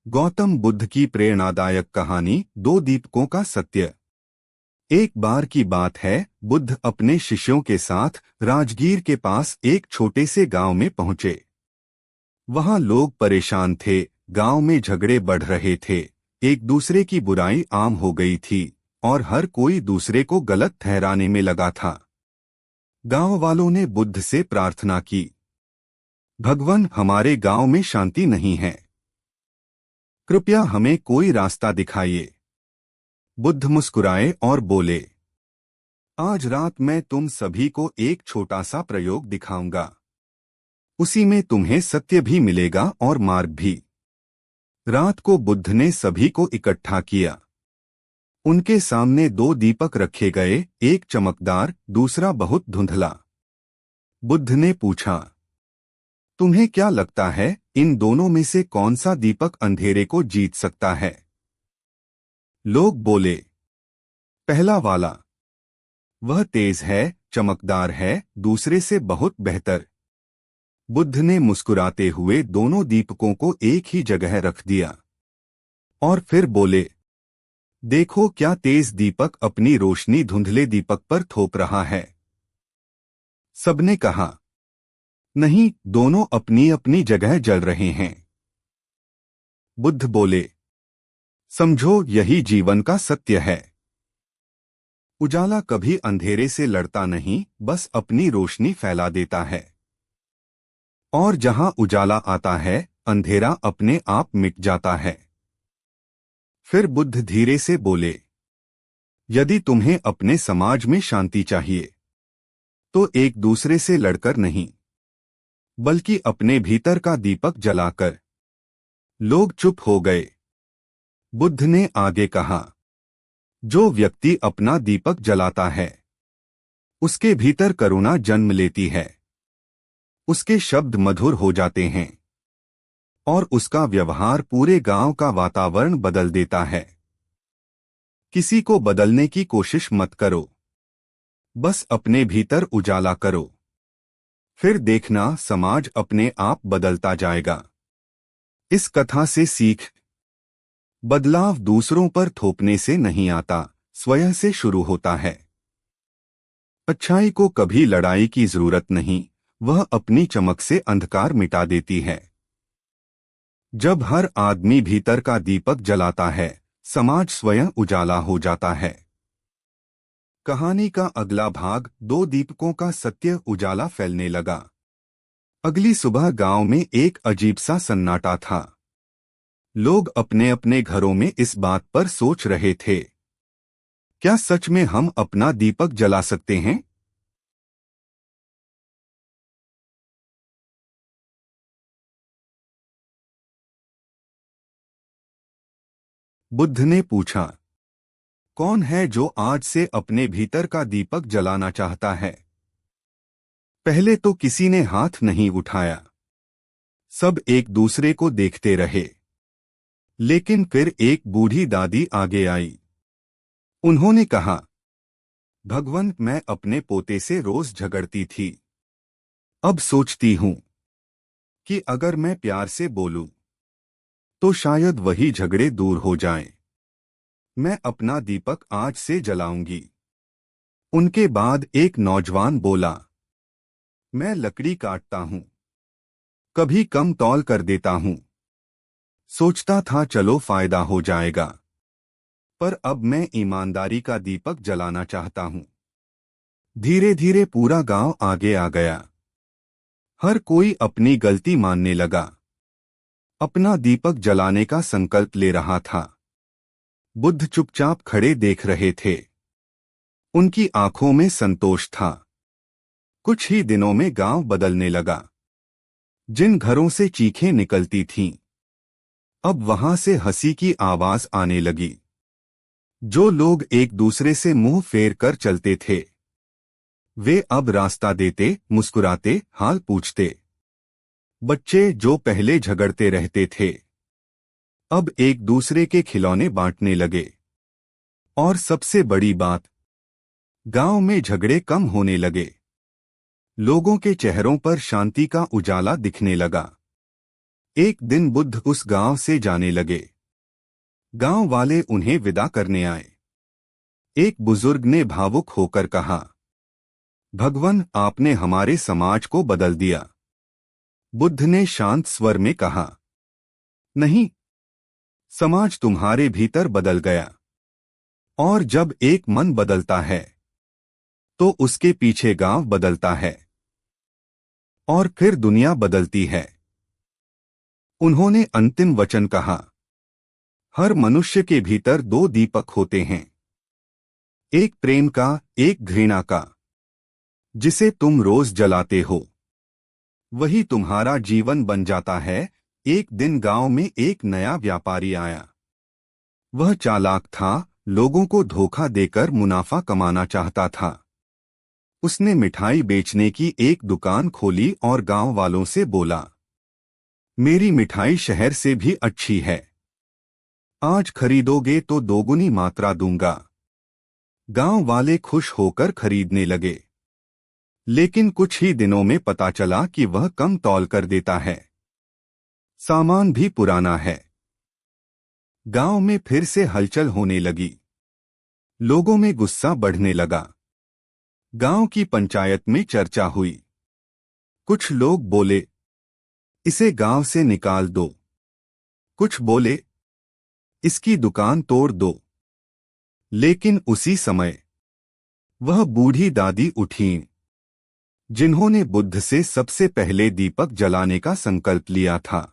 गौतम बुद्ध की प्रेरणादायक कहानी दो दीपकों का सत्य। एक बार की बात है, बुद्ध अपने शिष्यों के साथ राजगीर के पास एक छोटे से गांव में पहुंचे। वहां लोग परेशान थे, गांव में झगड़े बढ़ रहे थे, एक दूसरे की बुराई आम हो गई थी और हर कोई दूसरे को गलत ठहराने में लगा था। गांव वालों ने बुद्ध से प्रार्थना की, भगवान, हमारे गांव में शांति नहीं है, कृपया हमें कोई रास्ता दिखाइए। बुद्ध मुस्कुराए और बोले, आज रात मैं तुम सभी को एक छोटा सा प्रयोग दिखाऊंगा। उसी में तुम्हें सत्य भी मिलेगा और मार्ग भी। रात को बुद्ध ने सभी को इकट्ठा किया। उनके सामने दो दीपक रखे गए, एक चमकदार, दूसरा बहुत धुंधला। बुद्ध ने पूछा, तुम्हें क्या लगता है, इन दोनों में से कौन सा दीपक अंधेरे को जीत सकता है? लोग बोले, पहला वाला। वह तेज है, चमकदार है, दूसरे से बहुत बेहतर। बुद्ध ने मुस्कुराते हुए दोनों दीपकों को एक ही जगह रख दिया और फिर बोले, देखो क्या तेज दीपक अपनी रोशनी धुंधले दीपक पर थोप रहा है। सबने कहा, नहीं, दोनों अपनी अपनी जगह जल रहे हैं। बुद्ध बोले, समझो, यही जीवन का सत्य है। उजाला कभी अंधेरे से लड़ता नहीं, बस अपनी रोशनी फैला देता है। और जहां उजाला आता है, अंधेरा अपने आप मिट जाता है। फिर बुद्ध धीरे से बोले, यदि तुम्हें अपने समाज में शांति चाहिए, तो एक दूसरे से लड़कर नहीं, बल्कि अपने भीतर का दीपक जलाकर। लोग चुप हो गए। बुद्ध ने आगे कहा, जो व्यक्ति अपना दीपक जलाता है, उसके भीतर करुणा जन्म लेती है। उसके शब्द मधुर हो जाते हैं और उसका व्यवहार पूरे गांव का वातावरण बदल देता है। किसी को बदलने की कोशिश मत करो, बस अपने भीतर उजाला करो। फिर देखना, समाज अपने आप बदलता जाएगा। इस कथा से सीख, बदलाव दूसरों पर थोपने से नहीं आता, स्वयं से शुरू होता है। अच्छाई को कभी लड़ाई की जरूरत नहीं, वह अपनी चमक से अंधकार मिटा देती है। जब हर आदमी भीतर का दीपक जलाता है, समाज स्वयं उजाला हो जाता है। कहानी का अगला भाग, दो दीपकों का सत्य। उजाला फैलने लगा। अगली सुबह गांव में एक अजीब सा सन्नाटा था। लोग अपने अपने घरों में इस बात पर सोच रहे थे, क्या सच में हम अपना दीपक जला सकते हैं? बुद्ध ने पूछा, कौन है जो आज से अपने भीतर का दीपक जलाना चाहता है? पहले तो किसी ने हाथ नहीं उठाया। सब एक दूसरे को देखते रहे। लेकिन फिर एक बूढ़ी दादी आगे आई। उन्होंने कहा, भगवान, मैं अपने पोते से रोज झगड़ती थी। अब सोचती हूं कि अगर मैं प्यार से बोलूं, तो शायद वही झगड़े दूर हो जाएं। मैं अपना दीपक आज से जलाऊंगी। उनके बाद एक नौजवान बोला, मैं लकड़ी काटता हूं, कभी कम तौल कर देता हूं। सोचता था चलो फायदा हो जाएगा, पर अब मैं ईमानदारी का दीपक जलाना चाहता हूं। धीरे धीरे पूरा गांव आगे आ गया। हर कोई अपनी गलती मानने लगा, अपना दीपक जलाने का संकल्प ले रहा था। बुद्ध चुपचाप खड़े देख रहे थे। उनकी आंखों में संतोष था। कुछ ही दिनों में गांव बदलने लगा। जिन घरों से चीखें निकलती थीं, अब वहां से हंसी की आवाज आने लगी। जो लोग एक दूसरे से मुंह फेर कर चलते थे, वे अब रास्ता देते, मुस्कुराते, हाल पूछते। बच्चे जो पहले झगड़ते रहते थे, अब एक दूसरे के खिलौने बांटने लगे। और सबसे बड़ी बात, गांव में झगड़े कम होने लगे। लोगों के चेहरों पर शांति का उजाला दिखने लगा। एक दिन बुद्ध उस गांव से जाने लगे। गांव वाले उन्हें विदा करने आए। एक बुजुर्ग ने भावुक होकर कहा, भगवान, आपने हमारे समाज को बदल दिया। बुद्ध ने शांत स्वर में कहा, नहीं, समाज तुम्हारे भीतर बदल गया। और जब एक मन बदलता है तो उसके पीछे गांव बदलता है और फिर दुनिया बदलती है। उन्होंने अंतिम वचन कहा, हर मनुष्य के भीतर दो दीपक होते हैं, एक प्रेम का, एक घृणा का। जिसे तुम रोज जलाते हो वही तुम्हारा जीवन बन जाता है। एक दिन गांव में एक नया व्यापारी आया। वह चालाक था, लोगों को धोखा देकर मुनाफा कमाना चाहता था। उसने मिठाई बेचने की एक दुकान खोली और गांव वालों से बोला, मेरी मिठाई शहर से भी अच्छी है, आज खरीदोगे तो दोगुनी मात्रा दूंगा। गांव वाले खुश होकर खरीदने लगे, लेकिन कुछ ही दिनों में पता चला कि वह कम तौल कर देता है, सामान भी पुराना है। गांव में फिर से हलचल होने लगी। लोगों में गुस्सा बढ़ने लगा। गांव की पंचायत में चर्चा हुई। कुछ लोग बोले, इसे गांव से निकाल दो। कुछ बोले, इसकी दुकान तोड़ दो। लेकिन उसी समय वह बूढ़ी दादी उठीं, जिन्होंने बुद्ध से सबसे पहले दीपक जलाने का संकल्प लिया था।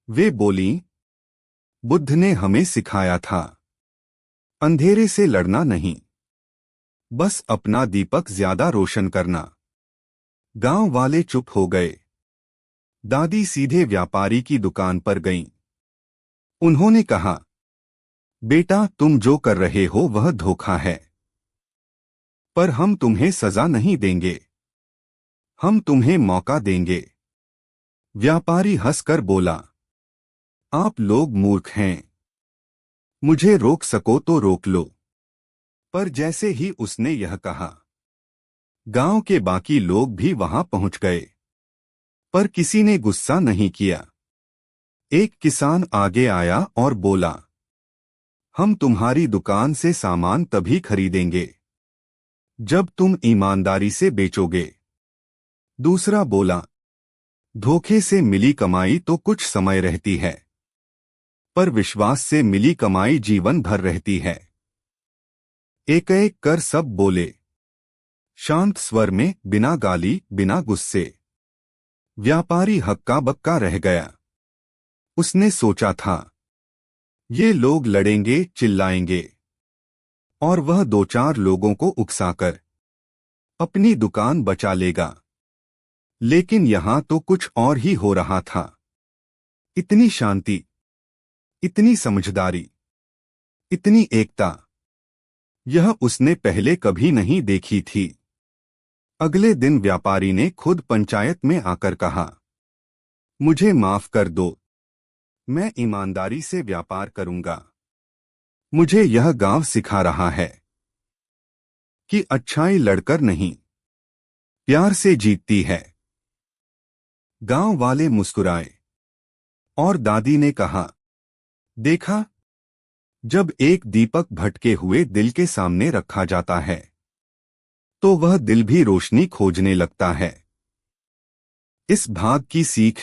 वे बोलीं, बुद्ध ने हमें सिखाया था, अंधेरे से लड़ना नहीं, बस अपना दीपक ज्यादा रोशन करना। गांव वाले चुप हो गए। दादी सीधे व्यापारी की दुकान पर गईं। उन्होंने कहा, बेटा, तुम जो कर रहे हो वह धोखा है, पर हम तुम्हें सजा नहीं देंगे, हम तुम्हें मौका देंगे। व्यापारी हंसकर बोला, आप लोग मूर्ख हैं, मुझे रोक सको तो रोक लो। पर जैसे ही उसने यह कहा, गांव के बाकी लोग भी वहां पहुंच गए, पर किसी ने गुस्सा नहीं किया। एक किसान आगे आया और बोला, हम तुम्हारी दुकान से सामान तभी खरीदेंगे जब तुम ईमानदारी से बेचोगे। दूसरा बोला, धोखे से मिली कमाई तो कुछ समय रहती है, पर विश्वास से मिली कमाई जीवन भर रहती है। एक एक कर सब बोले, शांत स्वर में, बिना गाली, बिना गुस्से। व्यापारी हक्का बक्का रह गया। उसने सोचा था, ये लोग लड़ेंगे, चिल्लाएंगे, और वह दो चार लोगों को उकसाकर अपनी दुकान बचा लेगा। लेकिन यहां तो कुछ और ही हो रहा था। इतनी शांति, इतनी समझदारी, इतनी एकता, यह उसने पहले कभी नहीं देखी थी। अगले दिन व्यापारी ने खुद पंचायत में आकर कहा, मुझे माफ कर दो, मैं ईमानदारी से व्यापार करूंगा। मुझे यह गांव सिखा रहा है कि अच्छाई लड़कर नहीं, प्यार से जीतती है। गांव वाले मुस्कुराए और दादी ने कहा, देखा, जब एक दीपक भटके हुए दिल के सामने रखा जाता है तो वह दिल भी रोशनी खोजने लगता है। इस भाग की सीख,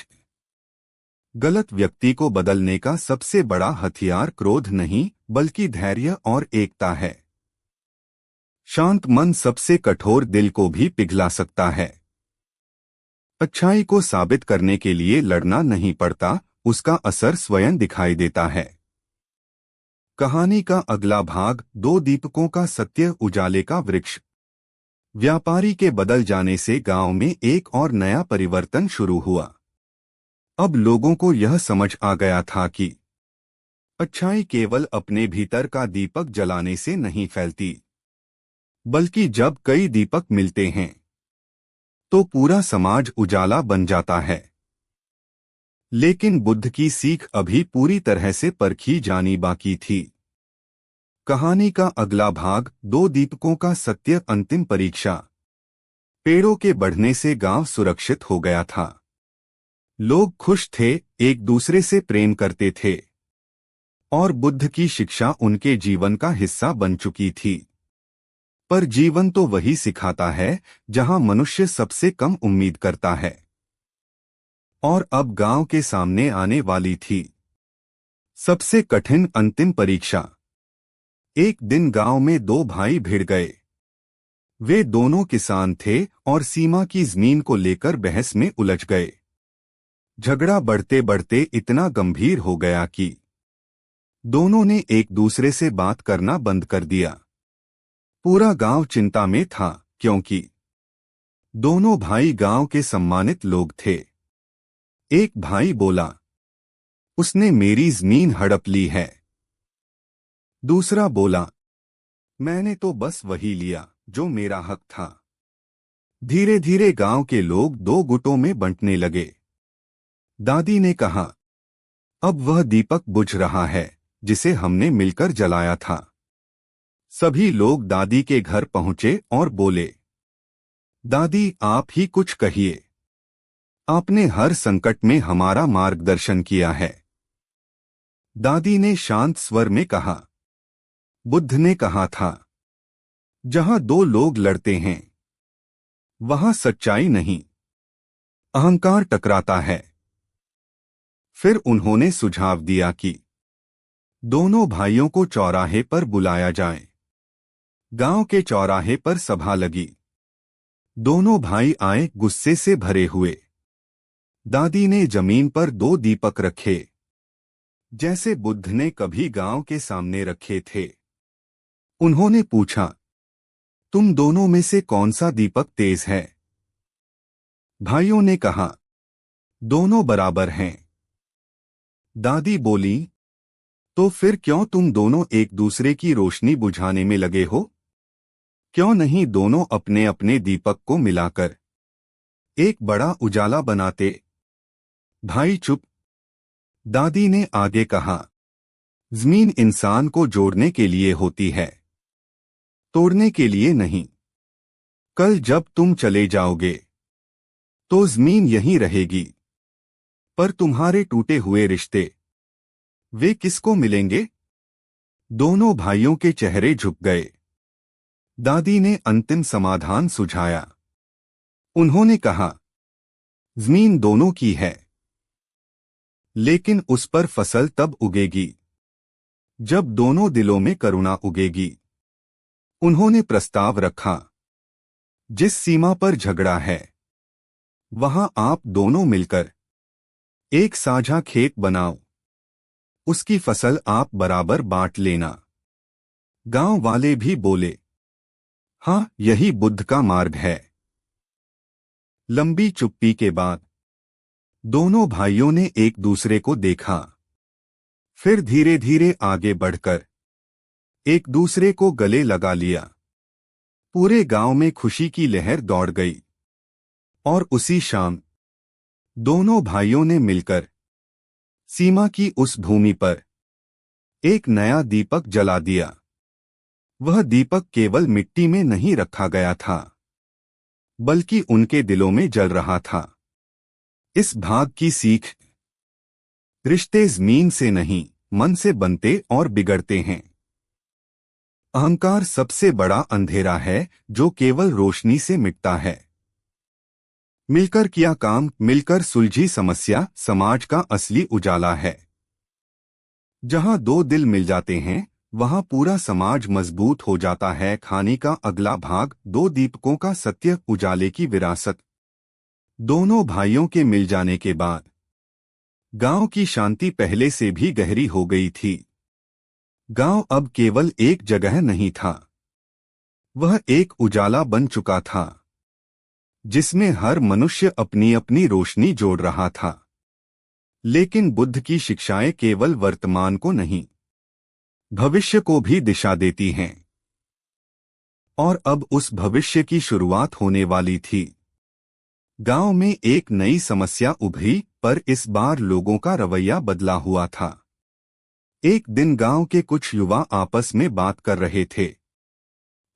गलत व्यक्ति को बदलने का सबसे बड़ा हथियार क्रोध नहीं बल्कि धैर्य और एकता है। शांत मन सबसे कठोर दिल को भी पिघला सकता है। अच्छाई को साबित करने के लिए लड़ना नहीं पड़ता, उसका असर स्वयं दिखाई देता है। कहानी का अगला भाग, दो दीपकों का सत्य, उजाले का वृक्ष। व्यापारी के बदल जाने से गांव में एक और नया परिवर्तन शुरू हुआ। अब लोगों को यह समझ आ गया था कि अच्छाई केवल अपने भीतर का दीपक जलाने से नहीं फैलती, बल्कि जब कई दीपक मिलते हैं तो पूरा समाज उजाला बन जाता है। लेकिन बुद्ध की सीख अभी पूरी तरह से परखी जानी बाकी थी। कहानी का अगला भाग, दो दीपकों का सत्य, अंतिम परीक्षा। पेड़ों के बढ़ने से गांव सुरक्षित हो गया था, लोग खुश थे, एक दूसरे से प्रेम करते थे और बुद्ध की शिक्षा उनके जीवन का हिस्सा बन चुकी थी। पर जीवन तो वही सिखाता है जहां मनुष्य सबसे कम उम्मीद करता है। और अब गांव के सामने आने वाली थी सबसे कठिन अंतिम परीक्षा। एक दिन गांव में दो भाई भिड़ गए। वे दोनों किसान थे और सीमा की जमीन को लेकर बहस में उलझ गए। झगड़ा बढ़ते बढ़ते इतना गंभीर हो गया कि दोनों ने एक दूसरे से बात करना बंद कर दिया। पूरा गांव चिंता में था, क्योंकि दोनों भाई गांव के सम्मानित लोग थे। एक भाई बोला, उसने मेरी जमीन हड़प ली है। दूसरा बोला, मैंने तो बस वही लिया जो मेरा हक था। धीरे धीरे गांव के लोग दो गुटों में बंटने लगे। दादी ने कहा, अब वह दीपक बुझ रहा है जिसे हमने मिलकर जलाया था। सभी लोग दादी के घर पहुंचे और बोले, दादी आप ही कुछ कहिए, आपने हर संकट में हमारा मार्गदर्शन किया है। दादी ने शांत स्वर में कहा, बुद्ध ने कहा था, जहां दो लोग लड़ते हैं वहां सच्चाई नहीं, अहंकार टकराता है। फिर उन्होंने सुझाव दिया कि दोनों भाइयों को चौराहे पर बुलाया जाए। गांव के चौराहे पर सभा लगी। दोनों भाई आए गुस्से से भरे हुए। दादी ने जमीन पर दो दीपक रखे, जैसे बुद्ध ने कभी गांव के सामने रखे थे। उन्होंने पूछा, तुम दोनों में से कौन सा दीपक तेज है? भाइयों ने कहा, दोनों बराबर हैं। दादी बोली, तो फिर क्यों तुम दोनों एक दूसरे की रोशनी बुझाने में लगे हो? क्यों नहीं दोनों अपने अपने दीपक को मिलाकर एक बड़ा उजाला बनाते? भाई चुप। दादी ने आगे कहा, जमीन इंसान को जोड़ने के लिए होती है, तोड़ने के लिए नहीं। कल जब तुम चले जाओगे तो जमीन यहीं रहेगी, पर तुम्हारे टूटे हुए रिश्ते, वे किसको मिलेंगे? दोनों भाइयों के चेहरे झुक गए। दादी ने अंतिम समाधान सुझाया। उन्होंने कहा, जमीन दोनों की है, लेकिन उस पर फसल तब उगेगी जब दोनों दिलों में करुणा उगेगी। उन्होंने प्रस्ताव रखा, जिस सीमा पर झगड़ा है वहां आप दोनों मिलकर एक साझा खेत बनाओ, उसकी फसल आप बराबर बांट लेना। गांव वाले भी बोले, हाँ यही बुद्ध का मार्ग है। लंबी चुप्पी के बाद दोनों भाइयों ने एक दूसरे को देखा, फिर धीरे धीरे आगे बढ़कर एक दूसरे को गले लगा लिया। पूरे गांव में खुशी की लहर दौड़ गई और उसी शाम दोनों भाइयों ने मिलकर सीमा की उस भूमि पर एक नया दीपक जला दिया। वह दीपक केवल मिट्टी में नहीं रखा गया था, बल्कि उनके दिलों में जल रहा था। इस भाग की सीख, रिश्ते जमीन से नहीं मन से बनते और बिगड़ते हैं। अहंकार सबसे बड़ा अंधेरा है जो केवल रोशनी से मिटता है। मिलकर किया काम, मिलकर सुलझी समस्या समाज का असली उजाला है। जहां दो दिल मिल जाते हैं वहां पूरा समाज मजबूत हो जाता है। कहानी का अगला भाग, दो दीपकों का सत्य, उजाले की विरासत। दोनों भाइयों के मिल जाने के बाद गांव की शांति पहले से भी गहरी हो गई थी। गांव अब केवल एक जगह नहीं था, वह एक उजाला बन चुका था जिसमें हर मनुष्य अपनी अपनी रोशनी जोड़ रहा था। लेकिन बुद्ध की शिक्षाएं केवल वर्तमान को नहीं, भविष्य को भी दिशा देती हैं। और अब उस भविष्य की शुरुआत होने वाली थी। गांव में एक नई समस्या उभरी, पर इस बार लोगों का रवैया बदला हुआ था। एक दिन गांव के कुछ युवा आपस में बात कर रहे थे,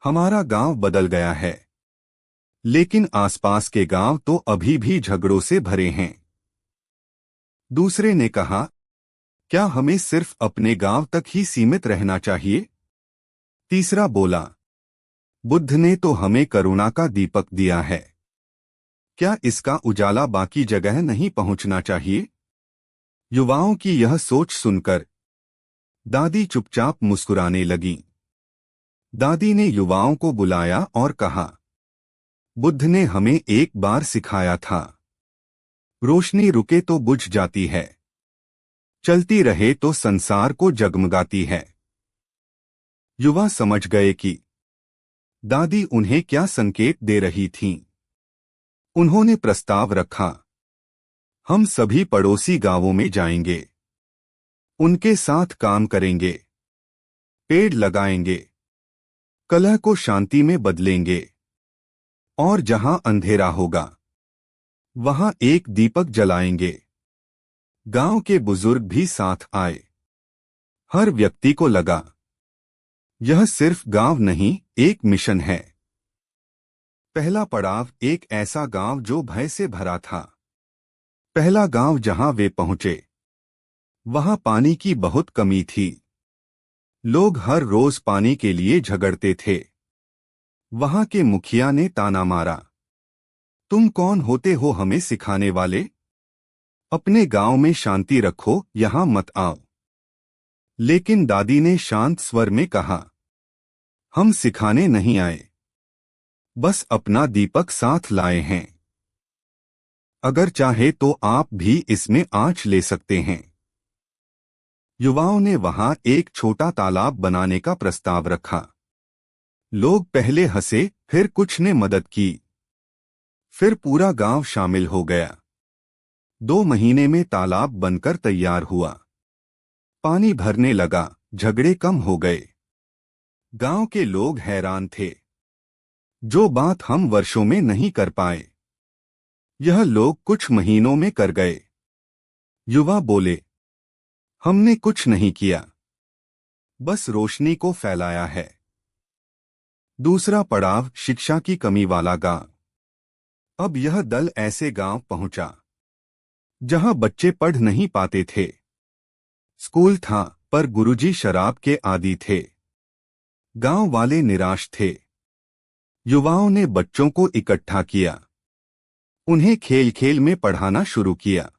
हमारा गांव बदल गया है, लेकिन आसपास के गांव तो अभी भी झगड़ों से भरे हैं। दूसरे ने कहा, क्या हमें सिर्फ अपने गांव तक ही सीमित रहना चाहिए? तीसरा बोला, बुद्ध ने तो हमें करुणा का दीपक दिया है, क्या इसका उजाला बाकी जगह नहीं पहुंचना चाहिए? युवाओं की यह सोच सुनकर दादी चुपचाप मुस्कुराने लगी। दादी ने युवाओं को बुलाया और कहा, बुद्ध ने हमें एक बार सिखाया था, रोशनी रुके तो बुझ जाती है, चलती रहे तो संसार को जगमगाती है। युवा समझ गए कि दादी उन्हें क्या संकेत दे रही थीं। उन्होंने प्रस्ताव रखा, हम सभी पड़ोसी गांवों में जाएंगे, उनके साथ काम करेंगे, पेड़ लगाएंगे, कलह को शांति में बदलेंगे, और जहां अंधेरा होगा वहां एक दीपक जलाएंगे। गांव के बुजुर्ग भी साथ आए। हर व्यक्ति को लगा, यह सिर्फ गांव नहीं, एक मिशन है। पहला पड़ाव एक ऐसा गांव जो भय से भरा था। पहला गांव जहां वे पहुंचे वहां पानी की बहुत कमी थी। लोग हर रोज पानी के लिए झगड़ते थे। वहां के मुखिया ने ताना मारा, तुम कौन होते हो हमें सिखाने वाले? अपने गांव में शांति रखो, यहां मत आओ। लेकिन दादी ने शांत स्वर में कहा, हम सिखाने नहीं आए, बस अपना दीपक साथ लाए हैं। अगर चाहे तो आप भी इसमें आंच ले सकते हैं। युवाओं ने वहां एक छोटा तालाब बनाने का प्रस्ताव रखा। लोग पहले हंसे, फिर कुछ ने मदद की, फिर पूरा गांव शामिल हो गया। 2 महीने में तालाब बनकर तैयार हुआ। पानी भरने लगा, झगड़े कम हो गए। गांव के लोग हैरान थे, जो बात हम वर्षों में नहीं कर पाए, यह लोग कुछ महीनों में कर गए। युवा बोले, हमने कुछ नहीं किया, बस रोशनी को फैलाया है। दूसरा पड़ाव शिक्षा की कमी वाला गांव। अब यह दल ऐसे गांव पहुंचा जहां बच्चे पढ़ नहीं पाते थे। स्कूल था, पर गुरुजी शराब के आदी थे। गांव वाले निराश थे। युवाओं ने बच्चों को इकट्ठा किया, उन्हें खेल खेल में पढ़ाना शुरू किया।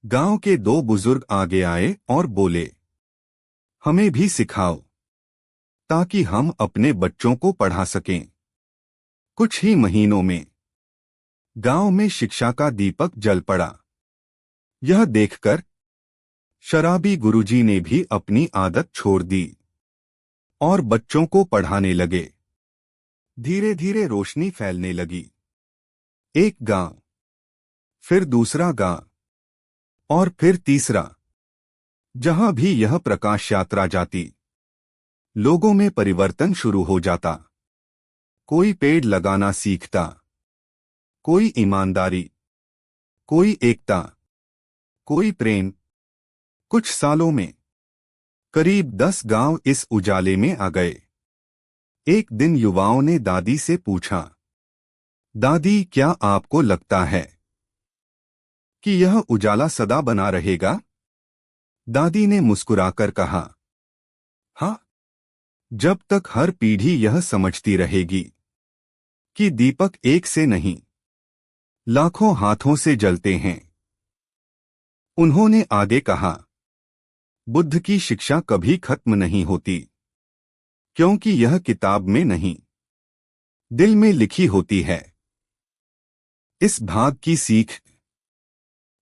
गांव के 2 बुजुर्ग आगे आए और बोले, हमें भी सिखाओ, ताकि हम अपने बच्चों को पढ़ा सकें। कुछ ही महीनों में गांव में शिक्षा का दीपक जल पड़ा। यह देखकर शराबी गुरुजी ने भी अपनी आदत छोड़ दी और बच्चों को पढ़ाने लगे। धीरे धीरे रोशनी फैलने लगी। एक गांव, फिर दूसरा गांव, और फिर तीसरा। जहां भी यह प्रकाश यात्रा जाती, लोगों में परिवर्तन शुरू हो जाता। कोई पेड़ लगाना सीखता, कोई ईमानदारी, कोई एकता, कोई प्रेम। कुछ सालों में करीब 10 गांव इस उजाले में आ गए। एक दिन युवाओं ने दादी से पूछा, दादी, क्या आपको लगता है कि यह उजाला सदा बना रहेगा? दादी ने मुस्कुराकर कहा, हाँ, जब तक हर पीढ़ी यह समझती रहेगी कि दीपक एक से नहीं, लाखों हाथों से जलते हैं। उन्होंने आगे कहा, बुद्ध की शिक्षा कभी खत्म नहीं होती, क्योंकि यह किताब में नहीं, दिल में लिखी होती है। इस भाग की सीख,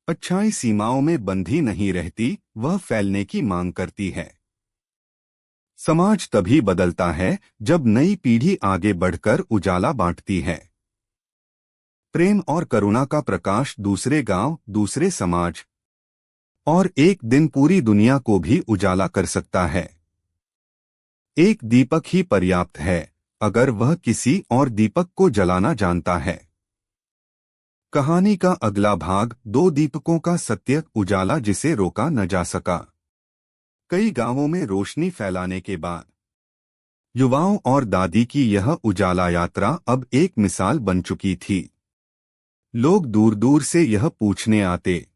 अच्छाई सीमाओं में बंधी नहीं रहती, वह फैलने की मांग करती है। समाज तभी बदलता है जब नई पीढ़ी आगे बढ़कर उजाला बांटती है। प्रेम और करुणा का प्रकाश दूसरे गांव, दूसरे समाज और एक दिन पूरी दुनिया को भी उजाला कर सकता है। एक दीपक ही पर्याप्त है, अगर वह किसी और दीपक को जलाना जानता है। कहानी का अगला भाग, 2 दीपकों का सत्य, उजाला जिसे रोका न जा सका। कई गांवों में रोशनी फैलाने के बाद युवाओं और दादी की यह उजाला यात्रा अब एक मिसाल बन चुकी थी। लोग दूर दूर से यह पूछने आते,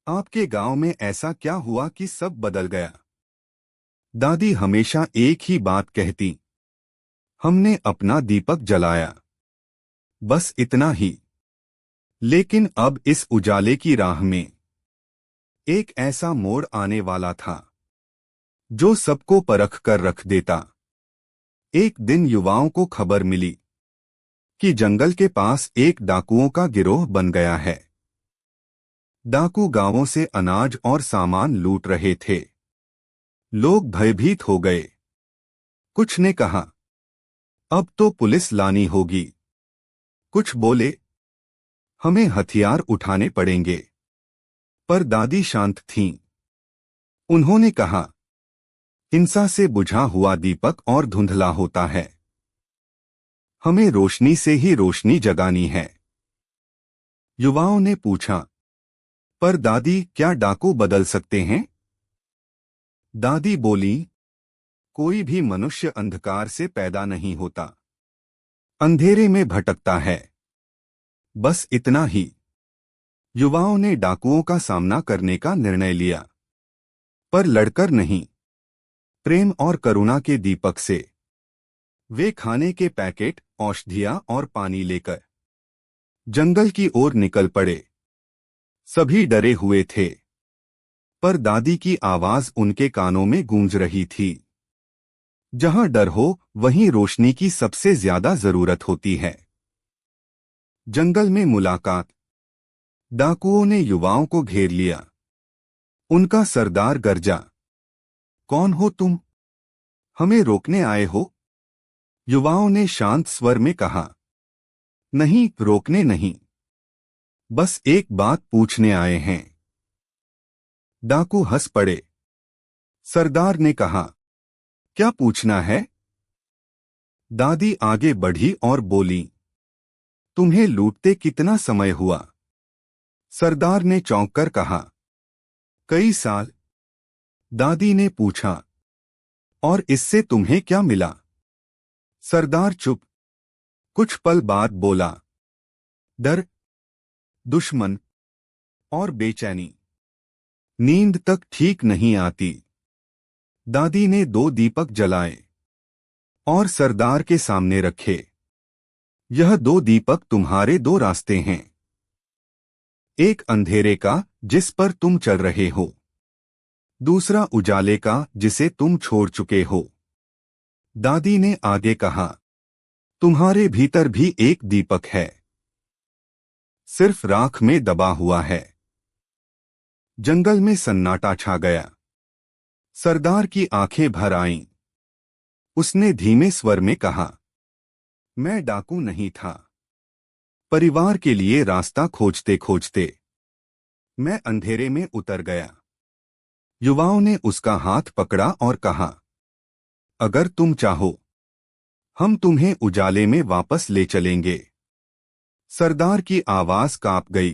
आपके गांव में ऐसा क्या हुआ कि सब बदल गया? दादी हमेशा एक ही बात कहती, हमने अपना दीपक जलाया, बस इतना ही। लेकिन अब इस उजाले की राह में एक ऐसा मोड़ आने वाला था जो सबको परख कर रख देता। एक दिन युवाओं को खबर मिली कि जंगल के पास एक डाकुओं का गिरोह बन गया है। डाकू गांवों से अनाज और सामान लूट रहे थे। लोग भयभीत हो गए। कुछ ने कहा, अब तो पुलिस लानी होगी। कुछ बोले, हमें हथियार उठाने पड़ेंगे। पर दादी शांत थीं। उन्होंने कहा, हिंसा से बुझा हुआ दीपक और धुंधला होता है। हमें रोशनी से ही रोशनी जगानी है। युवाओं ने पूछा, पर दादी क्या डाकू बदल सकते हैं? दादी बोली, कोई भी मनुष्य अंधकार से पैदा नहीं होता, अंधेरे में भटकता है, बस इतना ही। युवाओं ने डाकुओं का सामना करने का निर्णय लिया, पर लड़कर नहीं, प्रेम और करुणा के दीपक से। वे खाने के पैकेट, औषधियां और पानी लेकर जंगल की ओर निकल पड़े। सभी डरे हुए थे, पर दादी की आवाज उनके कानों में गूंज रही थी। जहां डर हो वहीं रोशनी की सबसे ज्यादा जरूरत होती है। जंगल में मुलाकात। डाकुओं ने युवाओं को घेर लिया। उनका सरदार गरजा, कौन हो तुम? हमें रोकने आए हो? युवाओं ने शांत स्वर में कहा, नहीं, रोकने नहीं, बस एक बात पूछने आए हैं। डाकू हंस पड़े। सरदार ने कहा, क्या पूछना है? दादी आगे बढ़ी और बोली, तुम्हें लूटते कितना समय हुआ? सरदार ने चौंक कर कहा, कई साल। दादी ने पूछा, और इससे तुम्हें क्या मिला? सरदार चुप। कुछ पल बाद बोला, डर, दुश्मन और बेचैनी। नींद तक ठीक नहीं आती। दादी ने 2 दीपक जलाए और सरदार के सामने रखे। यह 2 दीपक तुम्हारे 2 रास्ते हैं। एक अंधेरे का, जिस पर तुम चल रहे हो। दूसरा उजाले का, जिसे तुम छोड़ चुके हो। दादी ने आगे कहा, तुम्हारे भीतर भी एक दीपक है, सिर्फ राख में दबा हुआ है। जंगल में सन्नाटा छा गया। सरदार की आंखें भर आईं। उसने धीमे स्वर में कहा, मैं डाकू नहीं था। परिवार के लिए रास्ता खोजते खोजते मैं अंधेरे में उतर गया। युवाओं ने उसका हाथ पकड़ा और कहा, अगर तुम चाहो, हम तुम्हें उजाले में वापस ले चलेंगे। सरदार की आवाज कांप गई।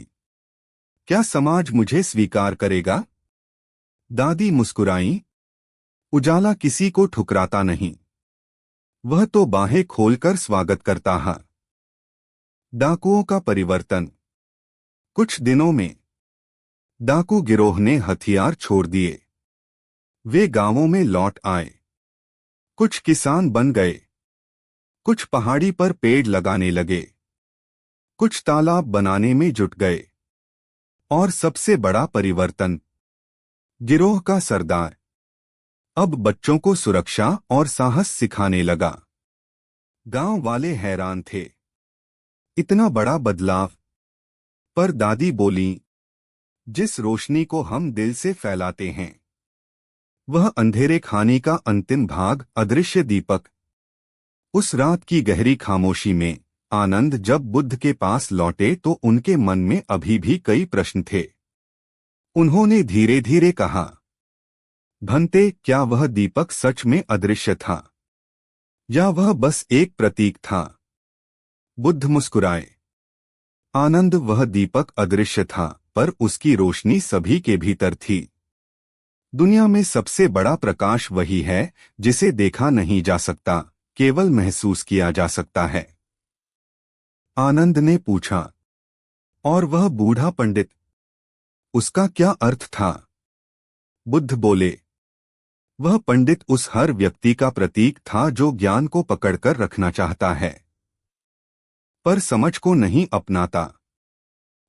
क्या समाज मुझे स्वीकार करेगा? दादी मुस्कुराई, उजाला किसी को ठुकराता नहीं, वह तो बाहें खोलकर स्वागत करता है। डाकुओं का परिवर्तन। कुछ दिनों में डाकू गिरोह ने हथियार छोड़ दिए। वे गांवों में लौट आए। कुछ किसान बन गए, कुछ पहाड़ी पर पेड़ लगाने लगे, कुछ तालाब बनाने में जुट गए। और सबसे बड़ा परिवर्तन, गिरोह का सरदार अब बच्चों को सुरक्षा और साहस सिखाने लगा। गांव वाले हैरान थे, इतना बड़ा बदलाव। पर दादी बोली, जिस रोशनी को हम दिल से फैलाते हैं, वह अंधेरे खाने का अंतिम भाग, अदृश्य दीपक। उस रात की गहरी खामोशी में आनंद जब बुद्ध के पास लौटे तो उनके मन में अभी भी कई प्रश्न थे। उन्होंने धीरे धीरे कहा, भंते, क्या वह दीपक सच में अदृश्य था या वह बस एक प्रतीक था? बुद्ध मुस्कुराए, आनंद, वह दीपक अदृश्य था, पर उसकी रोशनी सभी के भीतर थी। दुनिया में सबसे बड़ा प्रकाश वही है जिसे देखा नहीं जा सकता, केवल महसूस किया जा सकता है। आनंद ने पूछा, और वह बूढ़ा पंडित? उसका क्या अर्थ था? बुद्ध बोले, वह पंडित उस हर व्यक्ति का प्रतीक था जो ज्ञान को पकड़कर रखना चाहता है पर समझ को नहीं अपनाता।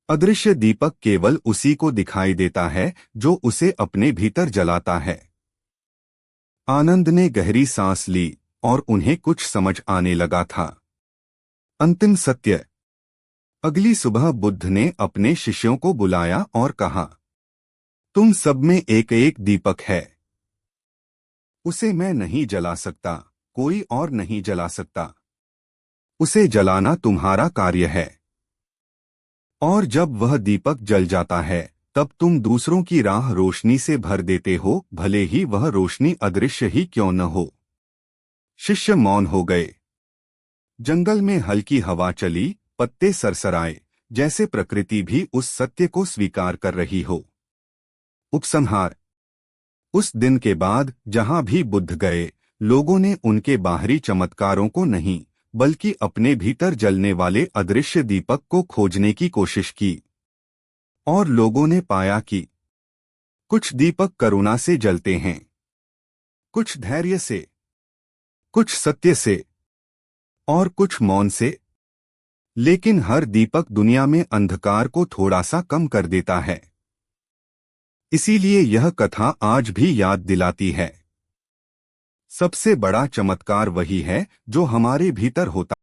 अदृश्य दीपक केवल उसी को दिखाई देता है जो उसे अपने भीतर जलाता है। आनंद ने गहरी सांस ली और उन्हें कुछ समझ आने लगा था। अंतिम सत्य। अगली सुबह बुद्ध ने अपने शिष्यों को बुलाया और कहा, तुम सब में एक एक दीपक है। उसे मैं नहीं जला सकता, कोई और नहीं जला सकता। उसे जलाना तुम्हारा कार्य है। और जब वह दीपक जल जाता है तब तुम दूसरों की राह रोशनी से भर देते हो, भले ही वह रोशनी अदृश्य ही क्यों न हो। शिष्य मौन हो गए। जंगल में हल्की हवा चली, पत्ते सरसराए, जैसे प्रकृति भी उस सत्य को स्वीकार कर रही हो। उपसंहार। उस दिन के बाद जहां भी बुद्ध गए, लोगों ने उनके बाहरी चमत्कारों को नहीं बल्कि अपने भीतर जलने वाले अदृश्य दीपक को खोजने की कोशिश की। और लोगों ने पाया कि कुछ दीपक करुणा से जलते हैं, कुछ धैर्य से, कुछ सत्य से और कुछ मौन से। लेकिन हर दीपक दुनिया में अंधकार को थोड़ा सा कम कर देता है। इसीलिए यह कथा आज भी याद दिलाती है, सबसे बड़ा चमत्कार वही है जो हमारे भीतर होता